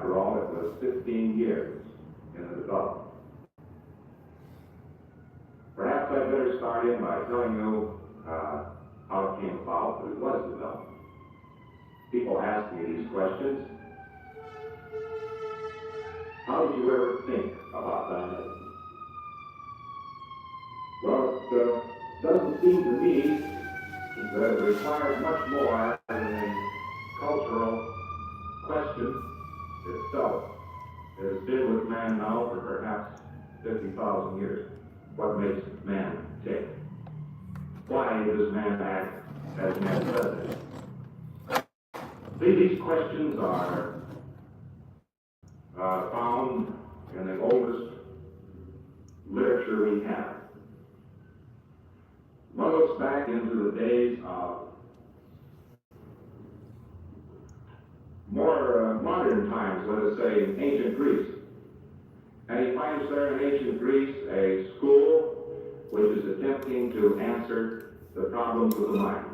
After all, it was 15 years in the development. Perhaps I'd better start in by telling you how it came about that it was developed. People ask me these questions. How did you ever think about Dianetics? Well, it doesn't seem to me that it requires much more than a cultural question itself. It has been with man now for perhaps 50,000 years. What makes man tick? Why does man act as man does? See, these questions are found in the oldest literature we have. One looks back into the days of more modern times, let us say, in ancient Greece. And he finds there in ancient Greece a school which is attempting to answer the problems of the mind,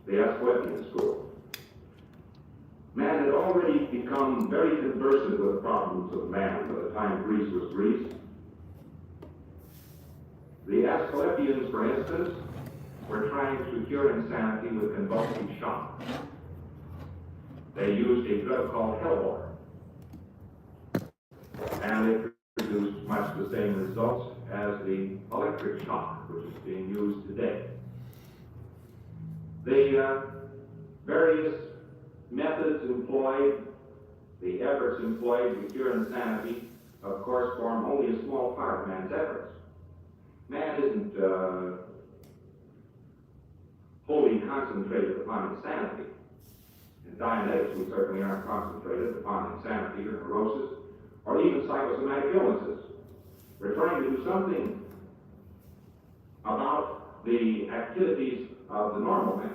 the Asclepian school. Man had already become very conversant with the problems of man by the time Greece was Greece. The Asclepians, for instance, were trying to cure insanity with convulsive shock. They used a drug called hellebore, and it produced much the same results as the electric shock, which is being used today. The various methods employed, the efforts employed to cure insanity, of course, form only a small part of man's efforts. Man isn't wholly concentrated upon insanity. In Dianetics, we certainly aren't concentrated upon insanity or neurosis or even psychosomatic illnesses. We're trying to do something about the activities of the normal man,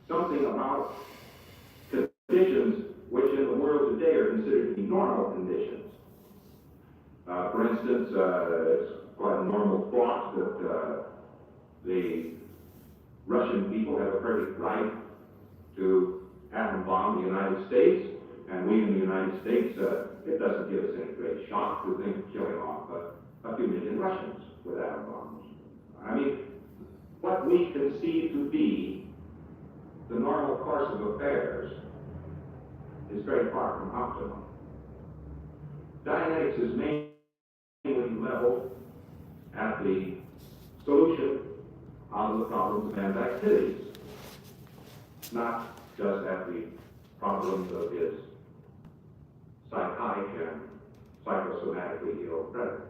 something about conditions which in the world today are considered to be normal conditions. For instance, it's quite a normal thought that the Russian people have a perfect right to atom bomb the United States, and we in the United States, it doesn't give us any great shock to think of killing off a few million Russians with atom bombs. I mean, what we conceive to be the normal course of affairs is very far from optimum. Dianetics is mainly leveled at the solution of the problems of man's activities, not just at the problems of his psychotic and psychosomatically ill brethren.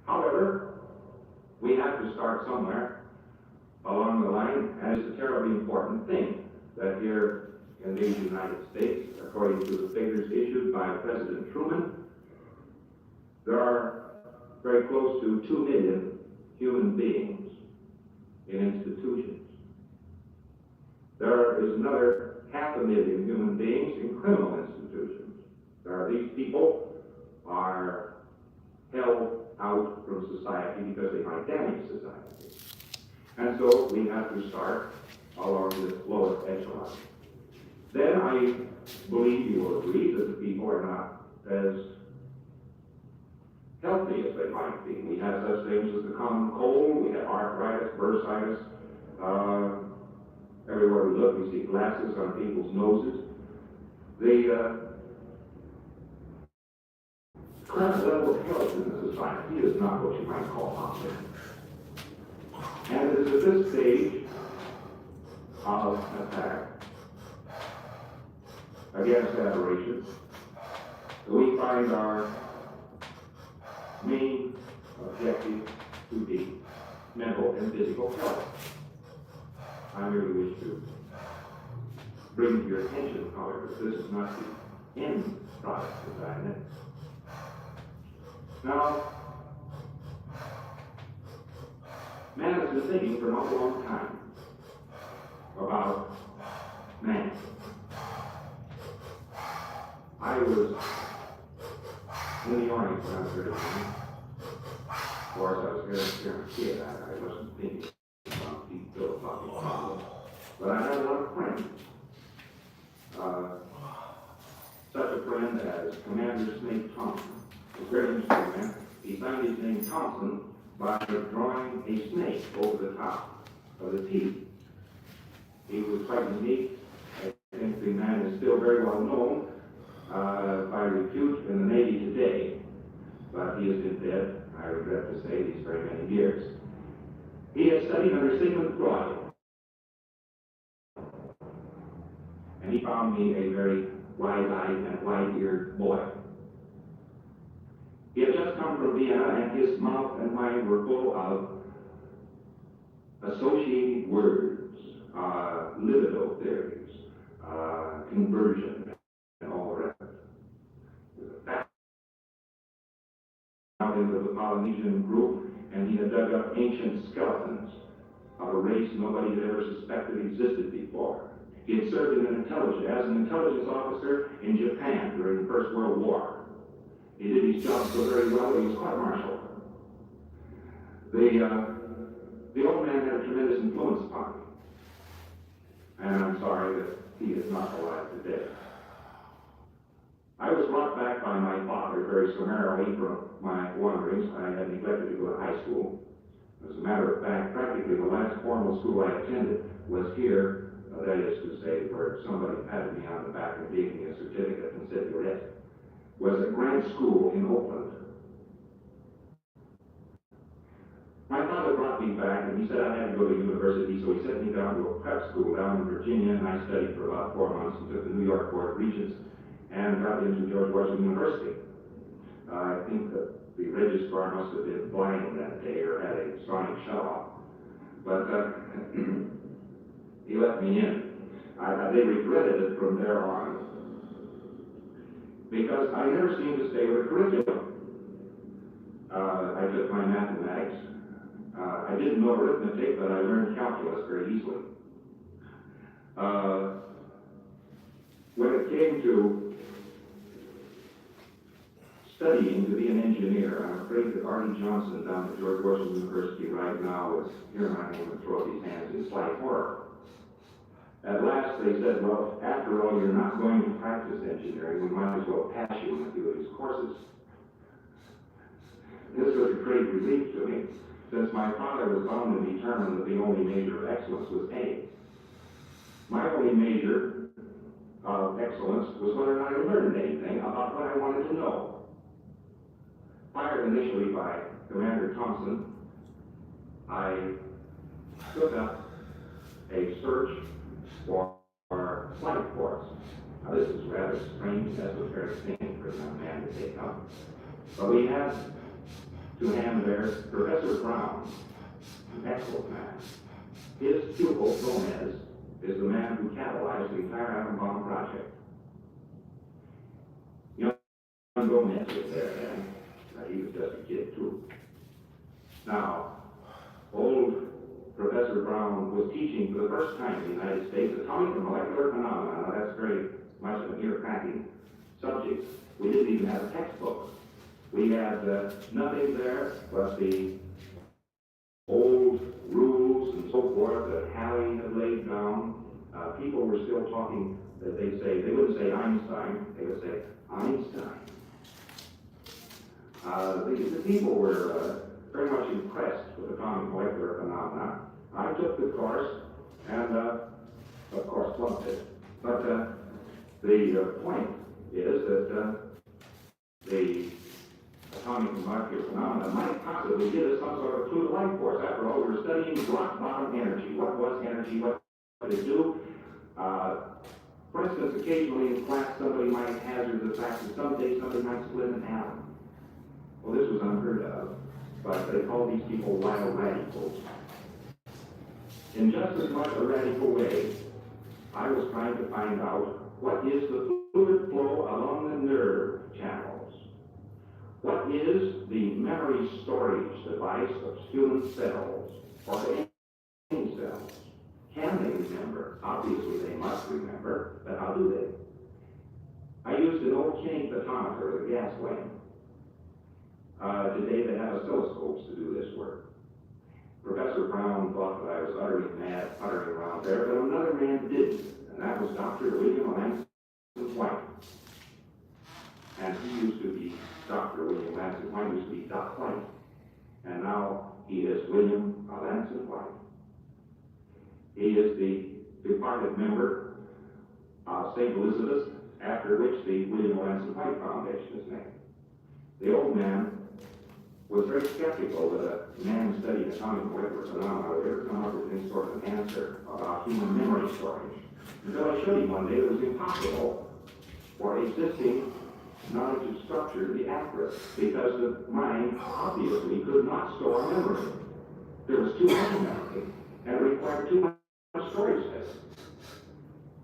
However, we have to start somewhere along the line, and it's a terribly important thing that here in the United States, according to the figures issued by President Truman, there are very close to 2 million human beings in institutions. There is another 500,000 human beings in criminal institutions. These people are held out from society because they might damage society. And so we have to start along this lowest echelon. Then I believe you will agree that the people are not as healthy as they might be. We have such things as the common cold, we have arthritis, bursitis. Everywhere we look, we see glasses on people's noses. The current level of health in the society is not what you might call optimum. And it is at this stage of attack against aberration that we find our main objective to be mental and physical health. I merely wish to bring to your attention, however, that this is not the end product of Dianetics. Now, man has been thinking for an awful long time about man. I was in the audience when I was very young. Of course, I was very a kid. I wasn't thinking about deep philosophical problems. But I had a lot of friends. Such a friend as Commander Snake Thompson. It's very interesting, man. He signed his name Thompson by drawing a snake over the top of the teeth. He was quite unique. I think the man is still very well known by repute in the Navy today, but he has been dead, I regret to say, these very many years. He had studied under Sigmund Freud, and he found me a very wide-eyed and wide-eared boy. He had just come from Vienna, and his mouth and mind were full of associated words, libido theories, conversion, and all the rest. Out into the Polynesian group, and he had dug up ancient skeletons of a race nobody had ever suspected existed before. He had served as an intelligence officer in Japan during the First World War. He did his job so very well that he was court-martialed. The old man had a tremendous influence upon me, and I'm sorry that he is not alive today. I was brought back by my father very summarily from my wanderings. I had neglected to go to high school. As a matter of fact, practically the last formal school I attended was here, that is to say, where somebody patted me on the back and gave me a certificate and said, "You're it," was a grant school in Oakland. My father brought me back, and he said I had to go to university, so he sent me down to a prep school down in Virginia, and I studied for about 4 months and took the New York Board of Regents and got into George Washington University. I think that the registrar must have been blind that day or had a sonic shut-off, but he let me in. They regretted it from there on, because I never seemed to stay with the curriculum. I took my mathematics. I didn't know arithmetic, but I learned calculus very easily. When it came to studying to be an engineer, I'm afraid that Artie Johnson down at George Washington University right now is, here I am to throw up his hands in slight horror. At last they said, well, after all, you're not going to practice engineering, we might as well pass you in a few of these courses. This was a great relief to me, since my father was bound and determined that the only measure of excellence was A. My only measure of excellence was whether or not I learned anything about what I wanted to know. Fired initially by Commander Thompson, I took up a search for flight force. Now this is rather strange, esoteric thing for a young man to take up. But we had to hand there Professor Brown, an excellent man. His pupil, Gomez, is the man who catalyzed the entire atom bomb project. Young Gomez was there then. He was just a kid, too. Now, old Professor Brown was teaching for the first time in the United States atomic and molecular phenomena. Now, that's very much an ear-cracking subject. We didn't even have a textbook. We had nothing there but the old rules and so forth that Halley had laid down. People were still talking, that they wouldn't say Einstein, they would say Einstein. The people were very much impressed with atomic molecular phenomena. I took the course and, of course, flunked it. But the point is that the atomic and molecular phenomena might possibly give us some sort of clue to life force. After all, we were studying rock bottom energy. What was energy? What did it do? For instance, occasionally in class, somebody might hazard the fact that someday somebody might split an atom. Well, this was unheard of, but they called these people wild radicals. In just as much a radical way, I was trying to find out what is the fluid flow along the nerve channels. What is the memory storage device of human cells or any cells? Can they remember? Obviously they must remember, but how do they? I used an old Kinney photometer with a gas flame. Today they have oscilloscopes to do this work. Professor Brown thought that I was utterly mad, puttering around there, but another man didn't, and that was Dr. William Langston White. And he used to be Dr. William Lansing White, used to be Doc White. And now he is William Lansing White. He is the departed member of St. Elizabeth's, after which the William Lansing White Foundation is named. The old man was very skeptical that a man studying atomic molecular phenomena would ever come up with any sort of an answer about human memory storage. Until I showed him one day that it was impossible for existing knowledge of structure to be accurate, because the mind obviously could not store memory. There was too much memory, and it required too much storage space.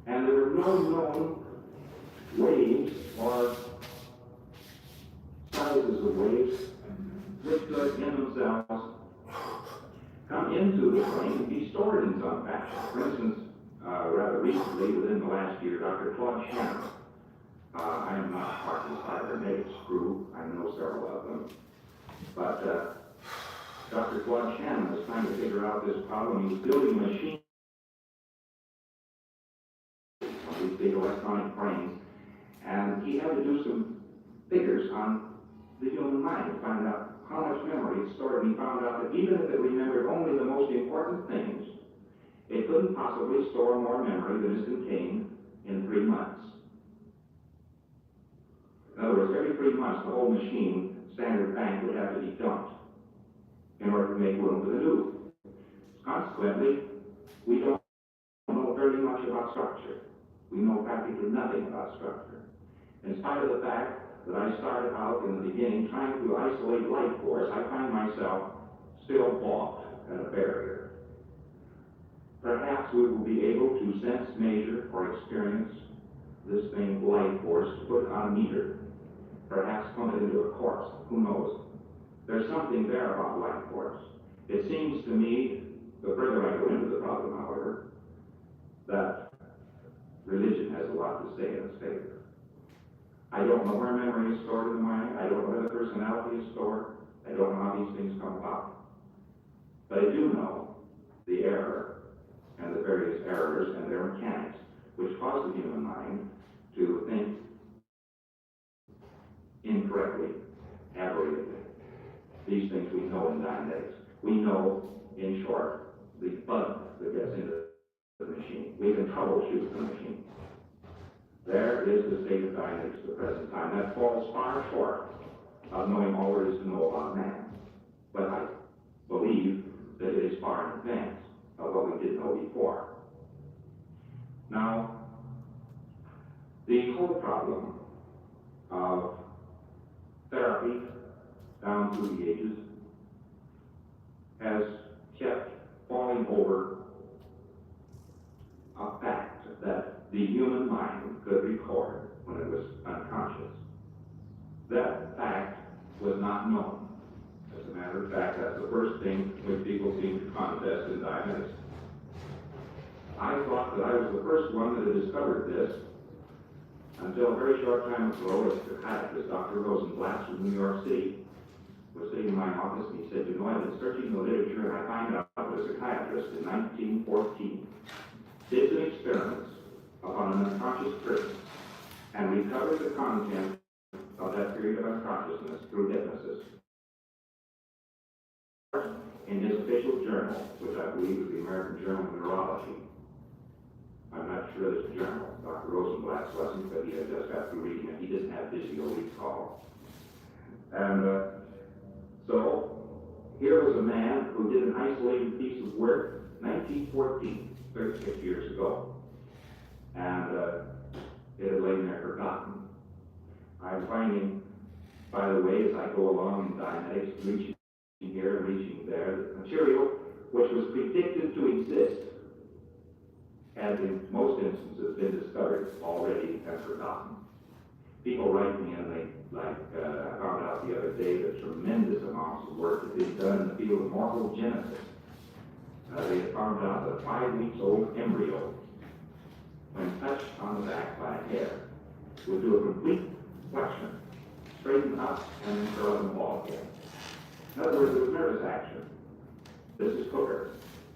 And there were no known waves or sizes of waves which could in themselves come into the brain and be stored in some fashion. For instance, rather recently, within the last year, Dr. Claude Shannon, I am not part of the cybernetics group, I know several of them, but Dr. Claude Shannon was trying to figure out this problem. He was building a machine of these big electronic brains, and he had to do some figures on the human mind to find out how much memory is stored, and he found out that even if it remembered only the most important things, it couldn't possibly store more memory than is contained in 3 months. In other words, every 3 months, the whole machine, standard bank, would have to be dumped in order to make room for the new. Consequently, we don't know very much about structure. We know practically nothing about structure. In spite of the fact that I started out in the beginning trying to isolate life force, I find myself still balked at a barrier. Perhaps we will be able to sense, measure, or experience this thing, life force, put on a meter. Perhaps pump it into a corpse. Who knows? There's something there about life force. It seems to me, the further I go into the problem, however, that religion has a lot to say in its favor. I don't know where memory is stored in the mind. I don't know where the personality is stored. I don't know how these things come about. But I do know the error and the various errors and their mechanics, which cause the human mind to think incorrectly, aberratedly. These things we know in Dianetics. We know, in short, the bug that gets into the machine. We can troubleshoot the machine. There is the state of Dianetics at the present time. That falls far short of knowing all there is to know about man. But I believe that it is far in advance of what we did know before. Now, the whole problem of therapy down through the ages has kept falling over a fact that the human mind could record when it was unconscious. That fact was not known. As a matter of fact, that's the first thing which people seem to contest in Dianetics. I thought that I was the first one that had discovered this until a very short time ago. A psychiatrist, Dr. Rosenblatt from New York City, was sitting in my office, and he said, "You know, I've been searching the literature, and I find out that a psychiatrist in 1914 did some experiments upon an unconscious person and recovered the content of that period of unconsciousness through hypnosis." In his official journal, which I believe is the American Journal of Neurology. I'm not sure this journal, Dr. Rosenblatt's wasn't, but he had just got through reading it. He didn't have visual recall. And so here was a man who did an isolated piece of work, 1914, 36 years ago. And it had lain there forgotten. I'm finding, by the way, as I go along in Dianetics, reaching here and reaching there, the material which was predicted to exist has in most instances been discovered already and forgotten. People write me and they, I found out the other day that tremendous amounts of work had been done in the field of morphogenesis. They had found out that a 5-week-old embryo, when touched on the back by a hair, would do a complete flexion, straighten up, and then curl in the ball again. In other words, it was nervous action. This is Hooker.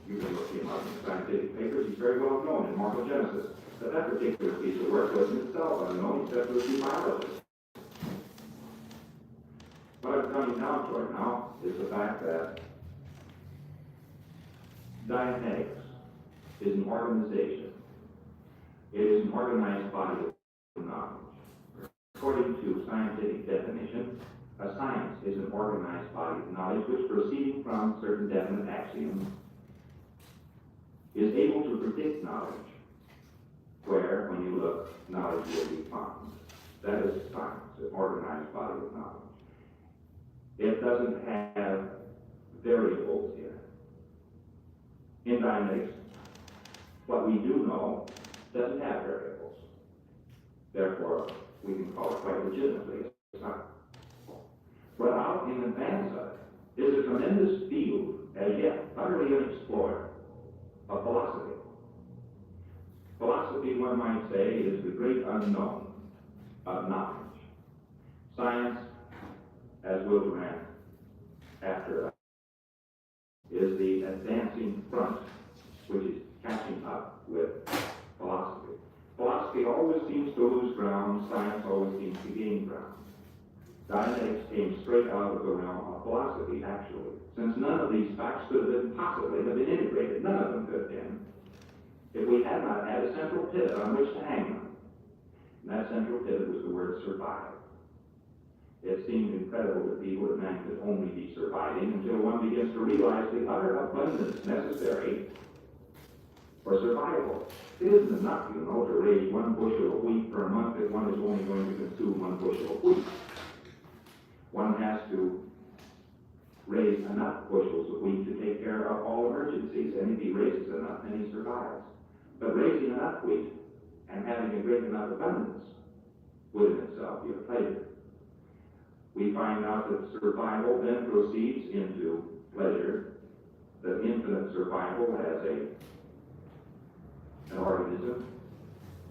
You can look him up in scientific papers. He's very well known in morphogenesis. But that particular piece of work was in itself unknown, except to a few biologists. coming down toward now is the fact that Dianetics is an organization. It is an organized body of knowledge. According to scientific definition, a science is an organized body of knowledge which, proceeding from certain definite axioms, is able to predict knowledge, where, when you look, knowledge will be found. That is science, an organized body of knowledge. It doesn't have variables in it. In Dianetics, what we do know doesn't have variables. Therefore, we can call it quite legitimately a science. But out in advance of it is a tremendous field, as yet utterly unexplored, of philosophy. Philosophy, one might say, is the great unknown of knowledge. Science, as we'll grant after us, is the advancing front which is catching up with philosophy. Philosophy always seems to lose ground, science always seems to gain ground. Dianetics came straight out of the realm of philosophy, actually, since none of these facts could have possibly have been integrated. None of them could have been, if we had not had a central pivot on which to hang them. And that central pivot was the word survive. It seemed incredible to people that man could only be surviving until one begins to realize the utter abundance necessary for survival. It isn't enough, you know, to raise 1 bushel of wheat per month if one is only going to consume 1 bushel of wheat. One has to raise enough bushels of wheat to take care of all emergencies, and if he raises enough, then he survives. But raising enough wheat and having a great enough abundance would in itself be a pleasure. We find out that survival then proceeds into pleasure, that infinite survival has an organism,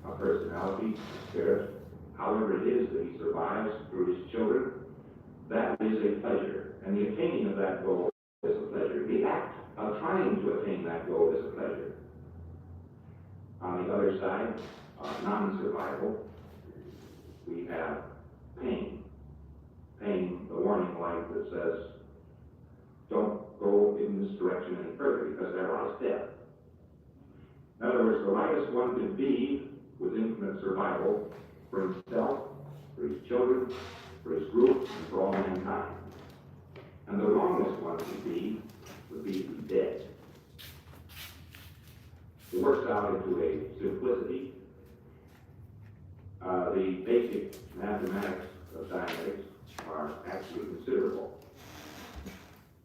a personality, a spirit, however it is that he survives through his children. That is a pleasure, and the attaining of that goal is a pleasure. The act of trying to attain that goal is a pleasure. On the other side, non-survival, we have pain. Pain, the warning light that says, don't go in this direction any further because there lies death. In other words, the lightest one could be with infinite survival for himself, for his children, for his group, and for all mankind. And the longest one would be dead. It works out into a simplicity. The basic mathematics of Dianetics are actually considerable.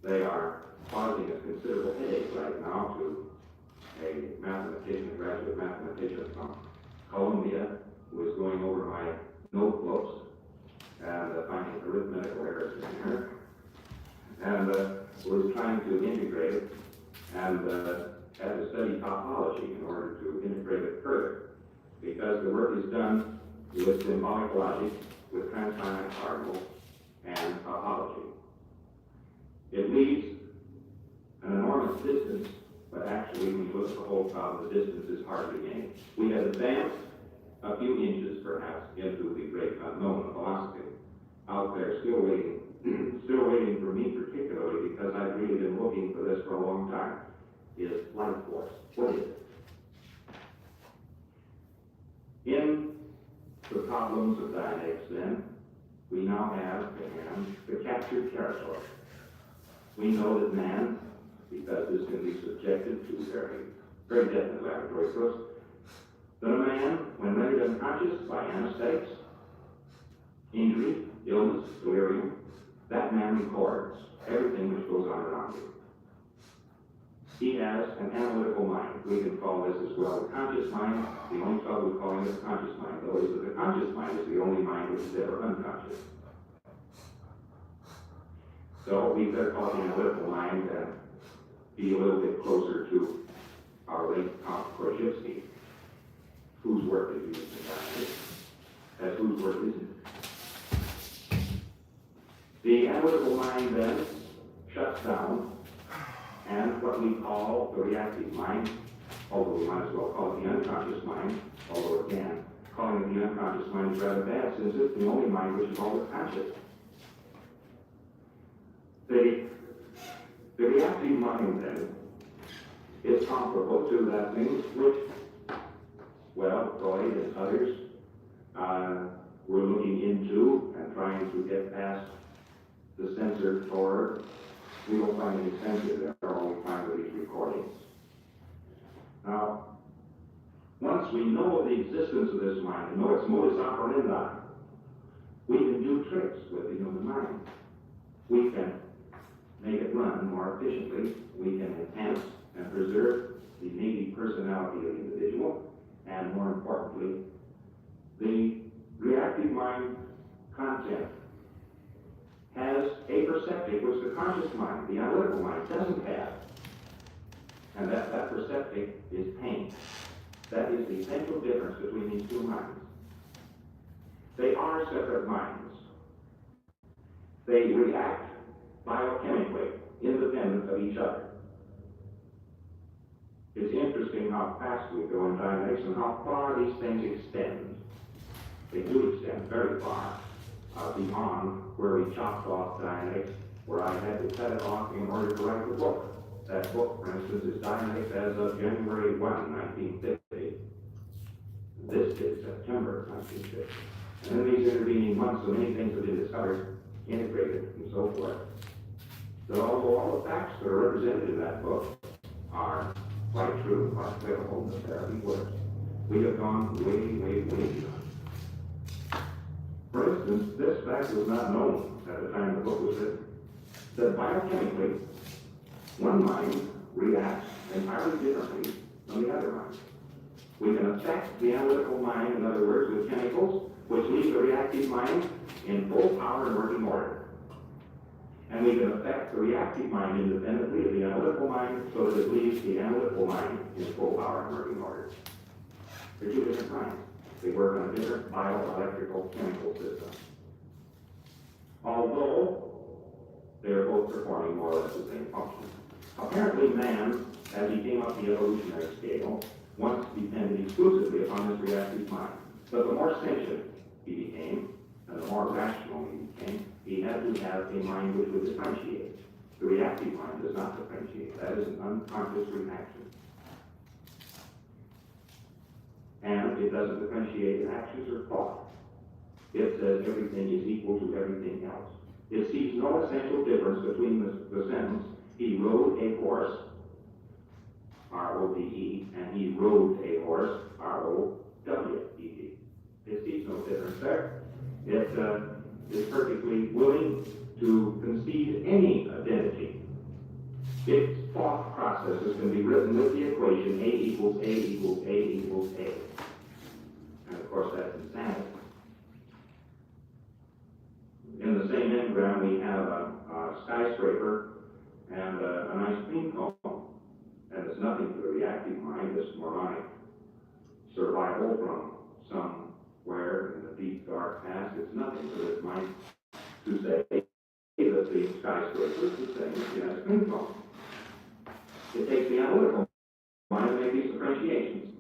They are causing a considerable headache right now to a mathematician, a graduate mathematician from Columbia, who is going over my notebooks and finding arithmetical errors in there, and was trying to integrate it and had to study topology in order to integrate it further, because the work is done with symbolic logic, with transfinite particles, and topology. It leaves an enormous distance, but actually, when you look at the whole problem, the distance is hardly gained. We have advanced a few inches, perhaps, into the great unknown of philosophy. Out there, still waiting for me particularly, because I've really been looking for this for a long time, is life force. What is it? In the problems of Dianetics, then, we now have at hand the captured territory. We know that man, because this can be subjected to very definite laboratory proofs, that a man, when rendered unconscious by anesthetics, injury, illness, delirium, that man records everything which goes on around him. He has an analytical mind. We can call this as well the conscious mind. The only trouble with calling it the conscious mind, though, is that the conscious mind is the only mind which is ever unconscious. So we better call it the analytical mind and be a little bit closer to our late Count Korzybski, whose work is used in Dianetics, as whose work isn't. The analytical mind then shuts down, and what we call the reactive mind, although we might as well call it the unconscious mind, although again, calling it the unconscious mind is rather bad, since it's the only mind which is always conscious. The reactive mind, then, is comparable to that thing which, well, Freud and others were looking into and trying to get past the censored Torah. We don't find any censor there, all we find are these recordings. Now, once we know of the existence of this mind, and know its modus operandi, we can do tricks with the human mind. We can make it run more efficiently. We can enhance and preserve the native personality of the individual, and more importantly, the reactive mind content has a perceptive which the conscious mind, the analytical mind, doesn't have. And that perceptive is pain. That is the essential difference between these two minds. They are separate minds. They react biochemically, independent of each other. It's interesting how fast we go in dynamics and how far these things extend. They do extend very far, beyond where we chopped off dynamics, where I had to cut it off in order to write the book. That book, for instance, is dynamics as of January 1, 1950. This is September 1950. And in these intervening months, so many things have been discovered, integrated, and so forth. So although all the facts that are represented in that book are quite true, quite critical, the therapy works, we have gone way, way, way beyond. For instance, this fact was not known at the time the book was written, that biochemically, one mind reacts entirely differently from the other mind. We can affect the analytical mind, in other words, with chemicals, which leave the reactive mind in full power and working order. And we can affect the reactive mind independently of the analytical mind so that it leaves the analytical mind in full power and working order. They're two different minds. They work on a different bioelectrical chemical system. Although they are both performing more or less the same function. Apparently man, as he came up the evolutionary scale, once depended exclusively upon this reactive mind. But the more sentient he became, and the more rational he became, he had to have a mind which would differentiate. The reactive mind does not differentiate. That is an unconscious reaction. And it doesn't differentiate in actions or thought. It says everything is equal to everything else. It sees no essential difference between the sentence, he rode a horse, R-O-D-E, and he rode a horse, R-O-W-E-D. It sees no difference there. It is perfectly willing to concede any identity. Its thought processes can be written with the equation A equals A equals A equals A. And of course that's insanity. In the same engram we have a skyscraper and an ice cream cone. And it's nothing to the reactive mind, this moronic survival from somewhere in the deep dark past. It's nothing to this mind to say that the skyscraper is the same as the ice cream cone. It takes the analytical mind to make these differentiations.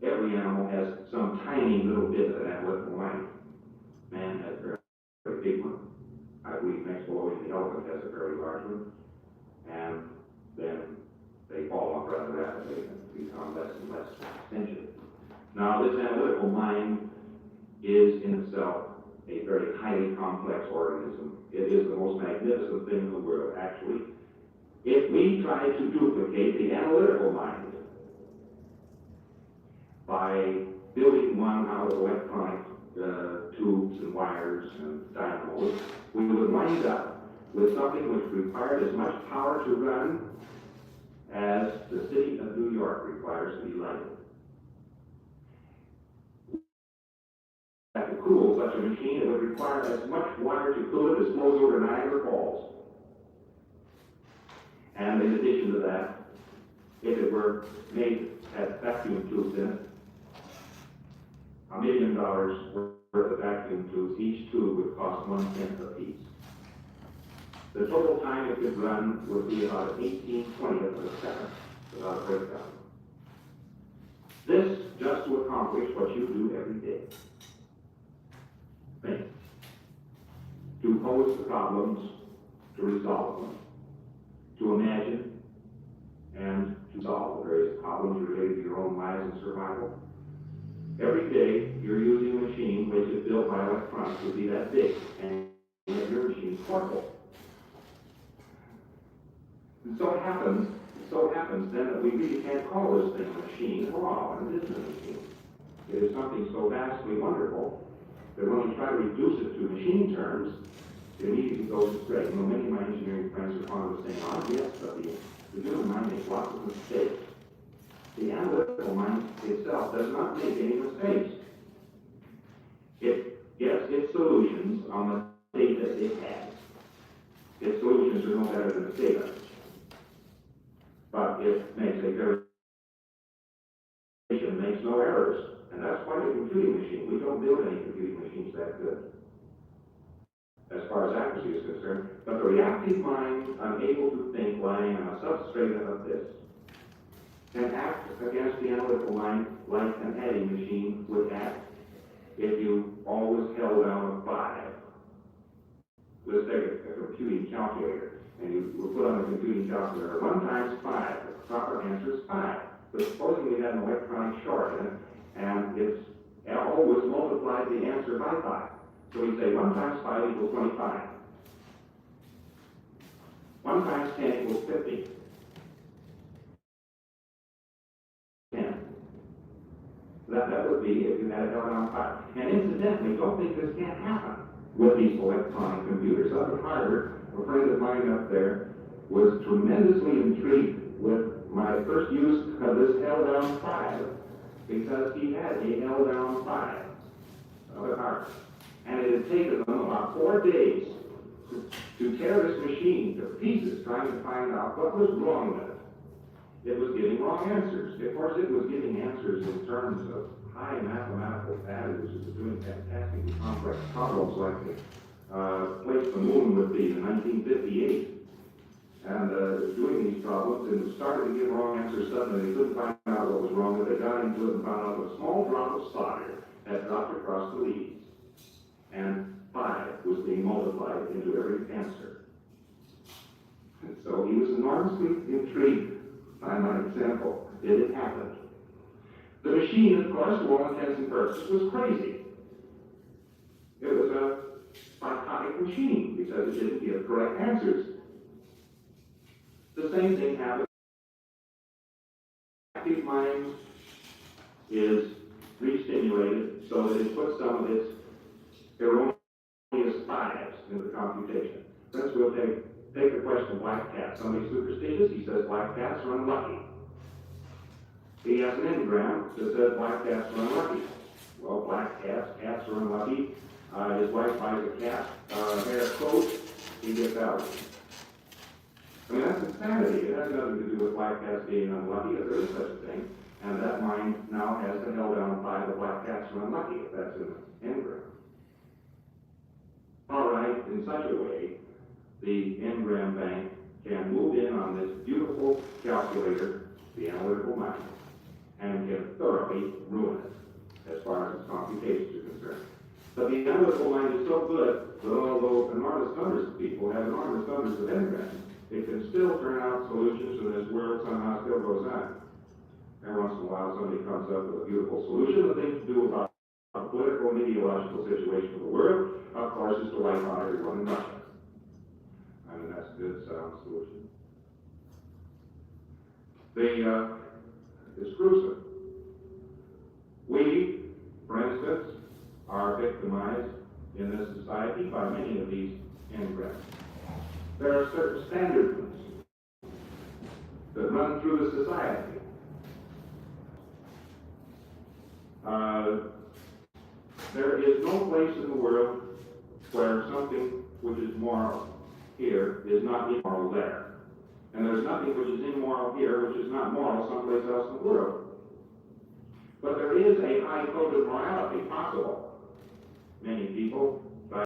Every animal has some tiny little bit of an analytical mind. Man has a very, very big one. I believe next below the elephant has a very large one. And then they fall off rather rapidly and become less and less sentient. Now, this analytical mind is in itself a very highly complex organism. It is the most magnificent thing in the world, actually. If we try to duplicate the analytical mind by building one out of electronic tubes and wires and dynamos, we would wind up with something which required as much power to run as the city of New York requires to be lighted. To cool such a machine, it would require as much water to cool it as flows over Niagara Falls. And in addition to that, if it were made at vacuum tubes in it, $1 million worth of vacuum tubes, each tube would cost 1 cent a piece. The total time it could run would be about 18/20th of a second without a breakdown. This just to accomplish what you do every day. Think. To pose the problems to resolve them, to imagine, and to solve the various problems related to your own lives and survival. Every day, you're using a machine which is built by electronics to be that big, and yet your machine's portable. And so it happens then that we really can't call this thing a machine at all, and it isn't a machine. It is something so vastly wonderful that when we try to reduce it to machine terms, it immediately goes astray. You know, many of my engineering friends are fond of saying, oh yes, but the human mind makes lots of mistakes. The analytical mind itself does not make any mistakes. It gets its solutions on the data it has. Its solutions are no better than its data. But it makes a verification, makes no errors. And that's quite a computing machine. We don't build any computing machines that good, as far as accuracy is concerned. But the reactive mind, unable to think, lying on a substrate of this, can act against the analytical mind like an adding machine would act if you always held down a 5. Let's take a computing calculator, and you will put on the computing calculator 1 times 5. The proper answer is 5. But supposing we had an electronic short in it, and it's always multiplied the answer by 5. So we say 1 times 5 equals 25. 1 times 10 equals 50. 10. That would be if you had it held on 5. And incidentally, don't think this can't happen with these electronic computers. Up at Harvard, a friend of mine up there was tremendously intrigued with my first use of this held down 5, because he had a held down 5 up at Harvard. And it had taken them about 4 days to tear this machine to pieces, trying to find out what was wrong with it. It was giving wrong answers. Of course, it was giving answers in terms of high mathematical values. It was doing fantastically complex problems like the place the moon would be in 1958. And doing these problems, and it started to give wrong answers suddenly. They couldn't find out what was wrong with it. They got into it and found out that a small drop of solder had dropped across the leads. And 5 was being multiplied into every answer. And so he was enormously intrigued by my example. It had happened. The machine, of course, to all intents and purposes, was crazy. It was a psychotic machine because it didn't give correct answers. The same thing happens. The active mind is re-stimulated so that it puts some of its erroneous bias into the computation. For instance, we'll take the question of black cats. Somebody's superstitious, he says black cats are unlucky. He has an engram that says black cats are unlucky. Well, black cats are unlucky. His wife buys a cat hair coat, he gets out. I mean, that's insanity. It has nothing to do with black cats being unlucky, if there is such a thing. And that mind now has the held down 5 of black cats are unlucky, if that's an engram. All right, in such a way, the engram bank can move in on this beautiful calculator, the analytical mind, and can thoroughly ruin it as far as its computations are concerned. But the analytical mind is so good that although enormous numbers of people have enormous numbers of engrams, it can still turn out solutions, and this world somehow still goes on. Every once in a while, somebody comes up with a beautiful solution. The thing to do about the political and ideological situation of the world, of course, is to wipe out everyone in Russia. I mean, that's a good, sound solution. It's gruesome. We, for instance, are victimized in this society by many of these engrams. There are certain standards that run through the society. There is no place in the world where something which is moral here is not immoral there. And there's nothing which is immoral here which is not moral someplace else in the world. But there is a high code of morality possible. Many people